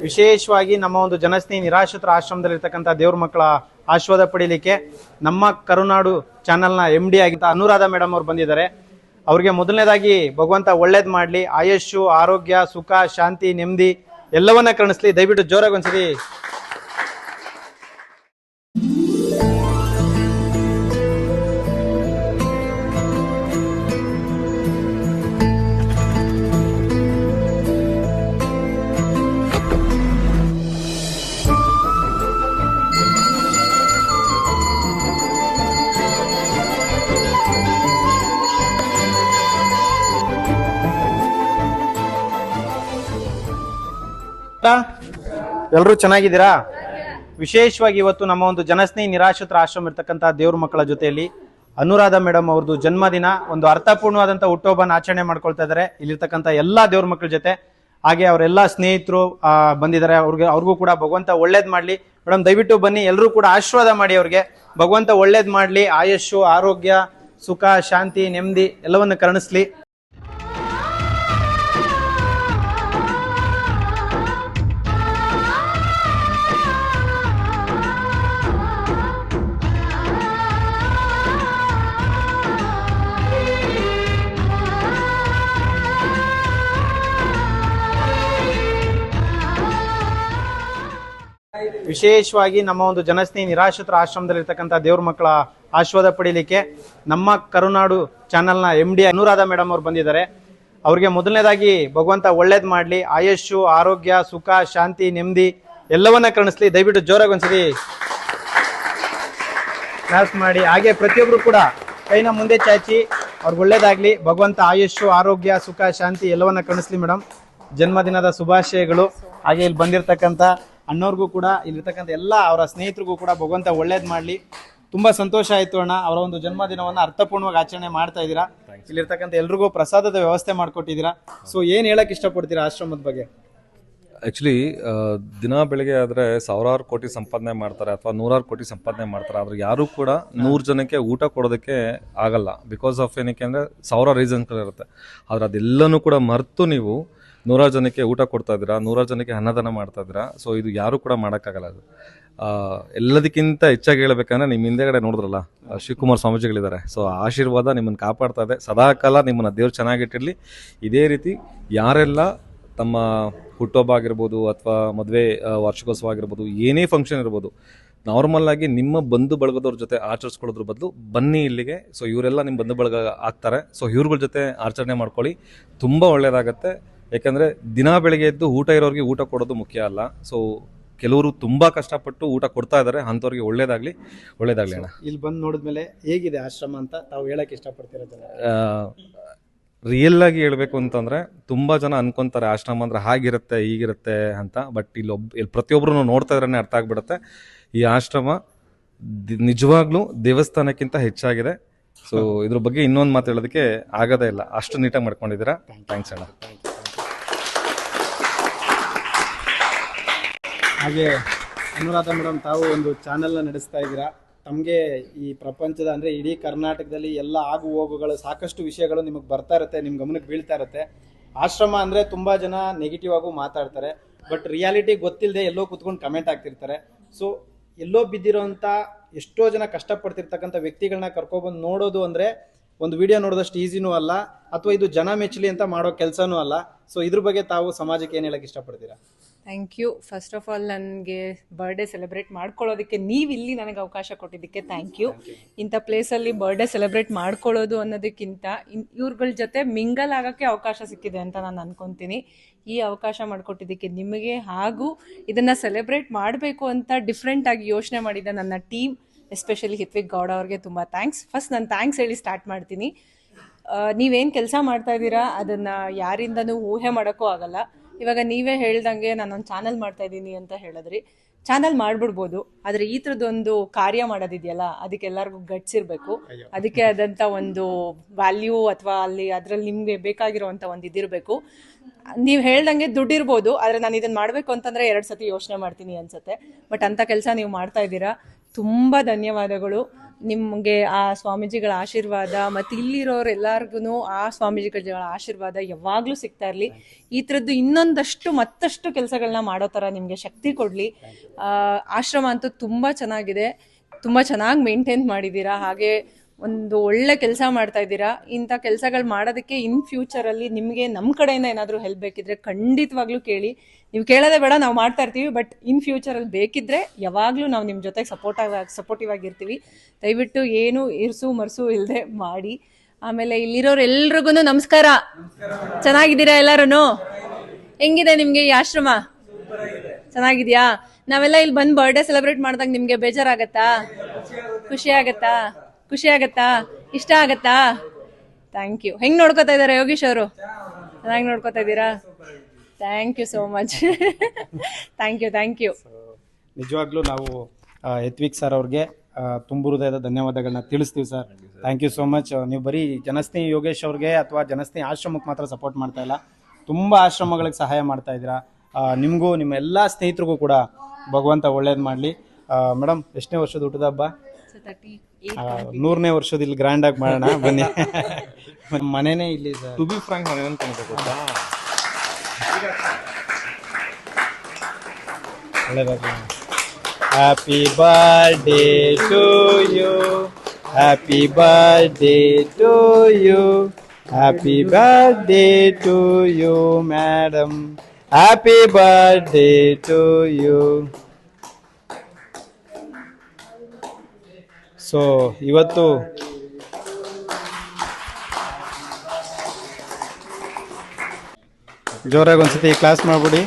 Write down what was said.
ವಿಶೇಷವಾಗಿ ನಮ್ಮ ಒಂದು ಜನಸ್ನೇಹಿ ನಿರಾಶ್ರಿತರ ಆಶ್ರಮದಲ್ಲಿರ್ತಕ್ಕಂಥ ದೇವ್ರ ಮಕ್ಕಳ ಆಶೀರ್ವಾದ ಪಡೀಲಿಕ್ಕೆ ನಮ್ಮ ಕರುನಾಡು ಚಾನೆಲ್ನ MD ಆಗಿದ್ದ ಅನುರಾಧ ಮೇಡಮ್ ಅವರು ಬಂದಿದ್ದಾರೆ. ಅವ್ರಿಗೆ ಮೊದಲನೇದಾಗಿ ಭಗವಂತ ಒಳ್ಳೇದ್ ಮಾಡ್ಲಿ, ಆಯುಷು, ಆರೋಗ್ಯ, ಸುಖ, ಶಾಂತಿ, ನೆಮ್ಮದಿ ಎಲ್ಲವನ್ನ ಕರುಣಿಸ್ಲಿ. ದಯವಿಟ್ಟು ಜೋರಾಗಿ ಒಂದ್ಸರಿ ಎಲ್ಲರೂ ಚೆನ್ನಾಗಿದ್ದೀರಾ? ವಿಶೇಷವಾಗಿ ಇವತ್ತು ನಮ್ಮ ಒಂದು ಜನಸ್ನೇಹಿ ನಿರಾಶ್ರಿತರ ಆಶ್ರಮ ಇರ್ತಕ್ಕಂಥ ದೇವ್ರ ಮಕ್ಕಳ ಜೊತೆಯಲ್ಲಿ ಅನುರಾಧ ಮೇಡಮ್ ಅವ್ರದ್ದು ಜನ್ಮದಿನ, ಒಂದು ಅರ್ಥಪೂರ್ಣವಾದಂಥ ಹುಟ್ಟುಹಬ್ಬನ ಆಚರಣೆ ಮಾಡ್ಕೊಳ್ತಾ ಇದ್ದಾರೆ ಇಲ್ಲಿರ್ತಕ್ಕಂಥ ಎಲ್ಲಾ ದೇವ್ರ ಮಕ್ಕಳ ಜೊತೆ. ಹಾಗೆ ಅವರೆಲ್ಲ ಸ್ನೇಹಿತರು ಬಂದಿದ್ದಾರೆ. ಅವ್ರಿಗೂ ಕೂಡ ಭಗವಂತ ಒಳ್ಳೇದ್ ಮಾಡ್ಲಿ. ಮೇಡಮ್ ದಯವಿಟ್ಟು ಬನ್ನಿ, ಎಲ್ಲರೂ ಕೂಡ ಆಶೀರ್ವಾದ ಮಾಡಿ. ಅವ್ರಿಗೆ ಭಗವಂತ ಒಳ್ಳೇದ್ ಮಾಡ್ಲಿ, ಆಯುಷು, ಆರೋಗ್ಯ, ಸುಖ, ಶಾಂತಿ, ನೆಮ್ಮದಿ ಎಲ್ಲವನ್ನು ಕರುಣಿಸ್ಲಿ. ವಿಶೇಷವಾಗಿ ನಮ್ಮ ಒಂದು ಜನಸ್ನೇಹಿ ನಿರಾಶ್ರಿತರ ಆಶ್ರಮದಲ್ಲಿರ್ತಕ್ಕಂಥ ದೇವ್ರ ಮಕ್ಕಳ ಆಶೀರ್ವಾದ ಪಡೀಲಿಕ್ಕೆ ನಮ್ಮ ಕರುನಾಡು ಚಾನೆಲ್ನ MD ಅನುರಾಧ ಮೇಡಮ್ ಅವರು ಬಂದಿದ್ದಾರೆ. ಅವ್ರಿಗೆ ಮೊದಲನೇದಾಗಿ ಭಗವಂತ ಒಳ್ಳೇದ್ ಮಾಡ್ಲಿ, ಆಯುಷು, ಆರೋಗ್ಯ, ಸುಖ, ಶಾಂತಿ, ನೆಮ್ಮದಿ ಎಲ್ಲವನ್ನ ಕರುಣಿಸ್ಲಿ. ದಯವಿಟ್ಟು ಜೋರಾಗಿ ಒಂದ್ಸರಿ ಕ್ಲಾಸ್ ಮಾಡಿ. ಹಾಗೆ ಪ್ರತಿಯೊಬ್ರು ಕೂಡ ಕೈನ ಮುಂದೆ ಚಾಚಿ ಅವ್ರಿಗೆ ಒಳ್ಳೇದಾಗ್ಲಿ. ಭಗವಂತ ಆಯುಷು, ಆರೋಗ್ಯ, ಸುಖ, ಶಾಂತಿ ಎಲ್ಲವನ್ನ ಕರುಣಿಸ್ಲಿ. ಮೇಡಮ್ ಜನ್ಮದಿನದ ಶುಭಾಶಯಗಳು. ಹಾಗೆ ಇಲ್ಲಿ ಬಂದಿರತಕ್ಕಂಥ ಅಣ್ಣವ್ರಿಗೂ ಕೂಡ, ಇಲ್ಲಿರ್ತಕ್ಕಂಥ ಎಲ್ಲ ಅವರ ಸ್ನೇಹಿತರಿಗೂ ಕೂಡ ಭಗವಂತ ಒಳ್ಳೇದ್ ಮಾಡ್ಲಿ. ತುಂಬಾ ಸಂತೋಷ ಆಯ್ತು ಅಣ್ಣ, ಅವರ ಒಂದು ಜನ್ಮದಿನವನ್ನ ಅರ್ಥಪೂರ್ಣವಾಗಿ ಆಚರಣೆ ಮಾಡ್ತಾ ಇದ್ದೀರಾ. ಇಲ್ಲಿರ್ತಕ್ಕಂಥ ಎಲ್ರಿಗೂ ಪ್ರಸಾದದ ವ್ಯವಸ್ಥೆ ಮಾಡ್ಕೊಟ್ಟಿದ್ದೀರಾ. ಸೊ ಏನ್ ಹೇಳಕ್ ಇಷ್ಟಪಡ್ತೀರಾ ಆಶ್ರಮದ ಬಗ್ಗೆ? ಆ್ಯಕ್ಚುಲಿ ದಿನ ಬೆಳಗ್ಗೆ ಆದರೆ 1000 ಕೋಟಿ ಸಂಪಾದನೆ ಮಾಡ್ತಾರೆ ಅಥವಾ 100 ಕೋಟಿ ಸಂಪಾದನೆ ಮಾಡ್ತಾರೆ. ಆದ್ರೆ ಯಾರೂ ಕೂಡ 100 ಜನಕ್ಕೆ ಊಟ ಕೊಡೋದಕ್ಕೆ ಆಗಲ್ಲ. ಬಿಕಾಸ್ ಆಫ್ ಏನಕ್ಕೆ ಅಂದರೆ 1000 ರೀಸನ್ಗಳಿರುತ್ತೆ. ಆದರೆ ಅದೆಲ್ಲನೂ ಕೂಡ ಮರೆತು ನೀವು 100 ಜನಕ್ಕೆ ಊಟ ಕೊಡ್ತಾ ಇದ್ದೀರಾ, 100 ಜನಕ್ಕೆ ಅನ್ನದಾನ ಮಾಡ್ತಾ ಇದ್ದೀರಾ. ಸೊ ಇದು ಯಾರು ಕೂಡ ಮಾಡೋಕ್ಕಾಗಲ್ಲ. ಅದು ಎಲ್ಲದಕ್ಕಿಂತ ಹೆಚ್ಚಾಗಿ ಹೇಳ್ಬೇಕಂದ್ರೆ ನಿಮ್ಮ ಹಿಂದೆಗಡೆ ನೋಡಿದ್ರಲ್ಲ ಶಿವಕುಮಾರ್ ಸ್ವಾಮೀಜಿಗಳಿದ್ದಾರೆ. ಸೊ ಆಶೀರ್ವಾದ ನಿಮ್ಮನ್ನು ಕಾಪಾಡ್ತಾ ಇದೆ. ಸದಾಕಾಲ ನಿಮ್ಮನ್ನು ದೇವ್ರು ಚೆನ್ನಾಗಿಟ್ಟಿರಲಿ. ಇದೇ ರೀತಿ ಯಾರೆಲ್ಲ ತಮ್ಮ ಹುಟ್ಟುಹಬ್ಬ ಆಗಿರ್ಬೋದು ಅಥವಾ ಮದುವೆ ವಾರ್ಷಿಕೋತ್ಸವ ಆಗಿರ್ಬೋದು, ಏನೇ ಫಂಕ್ಷನ್ ಇರ್ಬೋದು, ನಾರ್ಮಲ್ ಆಗಿ ನಿಮ್ಮ ಬಂಧು ಬಳಗದವ್ರ ಜೊತೆ ಆಚರಿಸ್ಕೊಳ್ಳೋದ್ರ ಬದಲು ಬನ್ನಿ ಇಲ್ಲಿಗೆ. ಸೊ ಇವರೆಲ್ಲ ನಿಮ್ಮ ಬಂಧು ಬಳಗ ಆಗ್ತಾರೆ. ಸೊ ಇವ್ರಗಳ ಜೊತೆ ಆಚರಣೆ ಮಾಡ್ಕೊಳ್ಳಿ, ತುಂಬ ಒಳ್ಳೆಯದಾಗತ್ತೆ. ಯಾಕಂದರೆ ದಿನ ಬೆಳಗ್ಗೆ ಎದ್ದು ಊಟ ಇರೋರಿಗೆ ಊಟ ಕೊಡೋದು ಮುಖ್ಯ ಅಲ್ಲ. ಸೊ ಕೆಲವರು ತುಂಬ ಕಷ್ಟಪಟ್ಟು ಊಟ ಕೊಡ್ತಾ ಇದ್ದಾರೆ, ಅಂಥವ್ರಿಗೆ ಒಳ್ಳೇದಾಗಲಿ ಅಣ್ಣ. ಇಲ್ಲಿ ಬಂದು ನೋಡಿದ್ಮೇಲೆ ಹೇಗಿದೆ ಆಶ್ರಮ ಅಂತ ತಾವು ಹೇಳಕ್ಕೆ ಇಷ್ಟಪಡ್ತಿರೋದು? ರಿಯಲ್ ಆಗಿ ಹೇಳ್ಬೇಕು ಅಂತಂದರೆ ತುಂಬ ಜನ ಅನ್ಕೊಂತಾರೆ ಆಶ್ರಮ ಅಂದರೆ ಹಾಗಿರುತ್ತೆ ಹೀಗಿರುತ್ತೆ ಅಂತ. ಬಟ್ ಇಲ್ಲಿ ಪ್ರತಿಯೊಬ್ಬರು ನೋಡ್ತಾ ಇದ್ರೇ ಅರ್ಥ ಆಗ್ಬಿಡುತ್ತೆ ಈ ಆಶ್ರಮ ನಿಜವಾಗ್ಲೂ ದೇವಸ್ಥಾನಕ್ಕಿಂತ ಹೆಚ್ಚಾಗಿದೆ. ಸೊ ಇದ್ರ ಬಗ್ಗೆ ಇನ್ನೊಂದು ಮಾತು ಹೇಳೋದಕ್ಕೆ ಆಗೋದೇ ಇಲ್ಲ, ಅಷ್ಟು ನೀಟಾಗಿ ಮಾಡ್ಕೊಂಡಿದ್ದೀರಾ. ಥ್ಯಾಂಕ್ಸ್ ಅಣ್ಣ. ಹಾಗೆ ಅನುರಾಧ ಮೇಡಮ್, ತಾವು ಒಂದು ಚಾನೆಲ್ನ ನಡೆಸ್ತಾ ಇದ್ದೀರಾ. ತಮಗೆ ಈ ಪ್ರಪಂಚದ ಅಂದರೆ ಇಡೀ ಕರ್ನಾಟಕದಲ್ಲಿ ಎಲ್ಲ ಆಗು ಹೋಗುಗಳು, ಸಾಕಷ್ಟು ವಿಷಯಗಳು ನಿಮಗೆ ಬರ್ತಾ ಇರುತ್ತೆ, ನಿಮ್ಮ ಗಮನಕ್ಕೆ ಬೀಳ್ತಾ ಇರುತ್ತೆ. ಆಶ್ರಮ ಅಂದರೆ ತುಂಬ ಜನ ನೆಗೆಟಿವ್ ಆಗು ಮಾತಾಡ್ತಾರೆ, ಬಟ್ ರಿಯಾಲಿಟಿ ಗೊತ್ತಿಲ್ಲದೆ ಎಲ್ಲೋ ಕೂತ್ಕೊಂಡು ಕಮೆಂಟ್ ಆಗ್ತಿರ್ತಾರೆ. ಸೊ ಎಲ್ಲೋ ಬಿದ್ದಿರೋಂಥ ಎಷ್ಟೋ ಜನ ಕಷ್ಟಪಡ್ತಿರ್ತಕ್ಕಂಥ ವ್ಯಕ್ತಿಗಳನ್ನ ಕರ್ಕೊಬಂದು ನೋಡೋದು ಅಂದರೆ ಒಂದು ವಿಡಿಯೋ ನೋಡೋದಷ್ಟು ಈಸಿನೂ ಅಲ್ಲ, ಅಥವಾ ಇದು ಜನ ಮೆಚ್ಚಲಿ ಅಂತ ಮಾಡೋ ಕೆಲಸನೂ ಅಲ್ಲ. ಸೊ ಇದ್ರ ಬಗ್ಗೆ ತಾವು ಸಮಾಜಕ್ಕೆ ಏನು ಹೇಳಕ್ಕೆ ಇಷ್ಟಪಡ್ತೀರಾ? Thank you. First of all ನನಗೆ ಬರ್ಡೇ ಸೆಲೆಬ್ರೇಟ್ ಮಾಡ್ಕೊಳ್ಳೋದಕ್ಕೆ ನೀವು ಇಲ್ಲಿ ನನಗೆ ಅವಕಾಶ ಕೊಟ್ಟಿದ್ದಕ್ಕೆ ಥ್ಯಾಂಕ್ ಯು. ಇಂಥ ಪ್ಲೇಸಲ್ಲಿ ಬರ್ಡೇ ಸೆಲೆಬ್ರೇಟ್ ಮಾಡ್ಕೊಳ್ಳೋದು ಅನ್ನೋದಕ್ಕಿಂತ ಇವ್ರಗಳ ಜೊತೆ ಮಿಂಗಲ್ ಆಗೋಕ್ಕೆ ಅವಕಾಶ ಸಿಕ್ಕಿದೆ ಅಂತ ನಾನು ಅನ್ಕೊತೀನಿ. ಈ ಅವಕಾಶ ಮಾಡಿಕೊಟ್ಟಿದ್ದಕ್ಕೆ ನಿಮಗೆ, ಹಾಗೂ ಇದನ್ನು ಸೆಲೆಬ್ರೇಟ್ ಮಾಡಬೇಕು ಅಂತ ಡಿಫ್ರೆಂಟಾಗಿ ಯೋಚನೆ ಮಾಡಿದ್ದ ನನ್ನ ಟೀಮ್, ಎಸ್ಪೆಷಲಿ ಹಿತ್ವಿಕ್ ಗೌಡ ಅವ್ರಿಗೆ ತುಂಬ ಥ್ಯಾಂಕ್ಸ್. ಫಸ್ಟ್ ನಾನು ಥ್ಯಾಂಕ್ಸ್ ಹೇಳಿ ಸ್ಟಾರ್ಟ್ ಮಾಡ್ತೀನಿ. ನೀವೇನು ಕೆಲಸ ಮಾಡ್ತಾ ಇದ್ದೀರಾ ಅದನ್ನು ಯಾರಿಂದನೂ ಊಹೆ ಮಾಡೋಕ್ಕೂ ಆಗಲ್ಲ. ಇವಾಗ ನೀವೇ ಹೇಳ್ದಂಗೆ ನಾನೊಂದು ಚಾನಲ್ ಮಾಡ್ತಾ ಇದ್ದೀನಿ ಅಂತ ಹೇಳಿದ್ರಿ. ಚಾನಲ್ ಮಾಡ್ಬಿಡ್ಬೋದು, ಆದರೆ ಈ ಥರದ್ದೊಂದು ಕಾರ್ಯ ಮಾಡೋದಿದೆಯಲ್ಲ ಅದಕ್ಕೆ ಎಲ್ಲರಿಗೂ ಗಟ್ಸ್ ಇರಬೇಕು. ಅದಕ್ಕೆ ಆದಂಥ ಒಂದು ವ್ಯಾಲ್ಯೂ ಅಥವಾ ಅದರಲ್ಲಿ ನಿಮಗೆ ಬೇಕಾಗಿರೋವಂಥ ಒಂದು ಇದಿರಬೇಕು. ನೀವು ಹೇಳ್ದಂಗೆ ದುಡ್ಡಿರ್ಬೋದು, ಆದರೆ ನಾನು ಇದನ್ನು ಮಾಡಬೇಕು ಅಂತಂದರೆ 2 ಸತಿ ಯೋಚನೆ ಮಾಡ್ತೀನಿ ಅನ್ಸುತ್ತೆ. ಬಟ್ ಅಂಥ ಕೆಲಸ ನೀವು ಮಾಡ್ತಾ ಇದ್ದೀರಾ. ತುಂಬ ಧನ್ಯವಾದಗಳು. ನಿಮಗೆ ಆ ಸ್ವಾಮೀಜಿಗಳ ಆಶೀರ್ವಾದ ಮತ್ತು ಇಲ್ಲಿರೋರೆಲ್ಲರಿಗೂ ಆ ಸ್ವಾಮೀಜಿಗಳ ಆಶೀರ್ವಾದ ಯಾವಾಗಲೂ ಸಿಗ್ತಾ ಇರಲಿ. ಈ ಥರದ್ದು ಇನ್ನೊಂದಷ್ಟು ಮತ್ತಷ್ಟು ಕೆಲಸಗಳನ್ನ ಮಾಡೋ ಥರ ನಿಮಗೆ ಶಕ್ತಿ ಕೊಡಲಿ. ಆಶ್ರಮ ಅಂತೂ ತುಂಬ ಚೆನ್ನಾಗಿದೆ, ತುಂಬ ಚೆನ್ನಾಗಿ ಮೇಂಟೈನ್ ಮಾಡಿದ್ದೀರಾ. ಹಾಗೆ ಒಂದು ಒಳ್ಳೆ ಕೆಲಸ ಮಾಡ್ತಾ ಇದ್ದೀರಾ. ಇಂಥ ಕೆಲಸಗಳು ಮಾಡೋದಕ್ಕೆ ಇನ್ ಫ್ಯೂಚರಲ್ಲಿ ನಿಮಗೆ ನಮ್ಮ ಕಡೆಯಿಂದ ಏನಾದರೂ ಹೆಲ್ಪ್ ಬೇಕಿದ್ರೆ ಖಂಡಿತವಾಗ್ಲೂ ಕೇಳಿ. ನೀವು ಕೇಳೋದೇ ಬೇಡ, ನಾವು ಮಾಡ್ತಾ ಇರ್ತೀವಿ. ಬಟ್ ಇನ್ ಫ್ಯೂಚರಲ್ಲಿ ಬೇಕಿದ್ರೆ ಯಾವಾಗಲೂ ನಾವು ನಿಮ್ಮ ಜೊತೆಗೆ ಸಪೋರ್ಟಿವ್ ಆಗಿರ್ತೀವಿ. ದಯವಿಟ್ಟು ಏನು ಇರ್ಸು ಮರ್ಸು ಇಲ್ಲದೆ ಮಾಡಿ. ಆಮೇಲೆ ಇಲ್ಲಿರೋರು ಎಲ್ರಿಗೂ ನಮಸ್ಕಾರ. ಚೆನ್ನಾಗಿದ್ದೀರಾ ಎಲ್ಲರೂ? ಹೆಂಗಿದೆ ನಿಮಗೆ ಈ ಆಶ್ರಮ? ಚೆನ್ನಾಗಿದ್ಯಾ? ನಾವೆಲ್ಲ ಇಲ್ಲಿ ಬಂದು ಬರ್ಡೇ ಸೆಲೆಬ್ರೇಟ್ ಮಾಡಿದಾಗ ನಿಮಗೆ ಬೇಜಾರಾಗತ್ತಾ? ಖುಷಿ ಆಗತ್ತಾ? ಇಷ್ಟ ಆಗತ್ತಾ? Thank you. ಹೆಂಗೆ ನೋಡ್ಕೋತಾ ಇದ್ದಾರೆ ಯೋಗೀಶ್ ಅವರು? ಚೆನ್ನಾಗಿ ನೋಡ್ಕೋತಾ ಇದ್ದೀರಾ? Thank you so much. Thank you. ನಿಜವಾಗ್ಲೂ ನಾವು ಯತ್ವಿಕ್ ಸರ್ ಅವ್ರಿಗೆ ತುಂಬ ಹೃದಯದ ಧನ್ಯವಾದಗಳನ್ನ ತಿಳಿಸ್ತೀವಿ sir. Thank you so much. ನೀವು ಬರೀ ಜನಸ್ನೇಹಿ ಯೋಗೇಶ್ ಅವ್ರಿಗೆ ಅಥವಾ ಜನಸ್ನೇಹಿ ಆಶ್ರಮಕ್ಕೆ ಮಾತ್ರ ಸಪೋರ್ಟ್ ಮಾಡ್ತಾ ಇಲ್ಲ, ತುಂಬ ಆಶ್ರಮಗಳಿಗೆ ಸಹಾಯ ಮಾಡ್ತಾ ಇದ್ದೀರಾ. ನಿಮಗೂ ನಿಮ್ಮ ಎಲ್ಲ ಸ್ನೇಹಿತರಿಗೂ ಕೂಡ ಭಗವಂತ ಒಳ್ಳೇದು ಮಾಡಲಿ. ಮೇಡಮ್, ಎಷ್ಟನೇ ವರ್ಷದ ಹುಟ್ಟದ ಹಬ್ಬ? 100ನೇ ವರ್ಷದ ಇಲ್ಲಿ ಗ್ರ್ಯಾಂಡ್ ಆಗಿ ಮಾಡೋಣ ಬನ್ನಿ. ಮನೆನೇ ಇಲ್ಲಿ ಸರ್. ಟು ಬಿ ಫ್ರಾಂಕ್ ನಾನು ಏನಂತ ಗೊತ್ತಾ, ಒಳ್ಳೇದಾಗಲಿ. Happy birthday to you, happy birthday to you, happy birthday to you madam, happy birthday to you. So ಇವತ್ತು ಜೋರಾಗಿ ಒಂದ್ಸತಿ ಕ್ಲಾಸ್ ಮಾಡ್ಬಿಡಿ.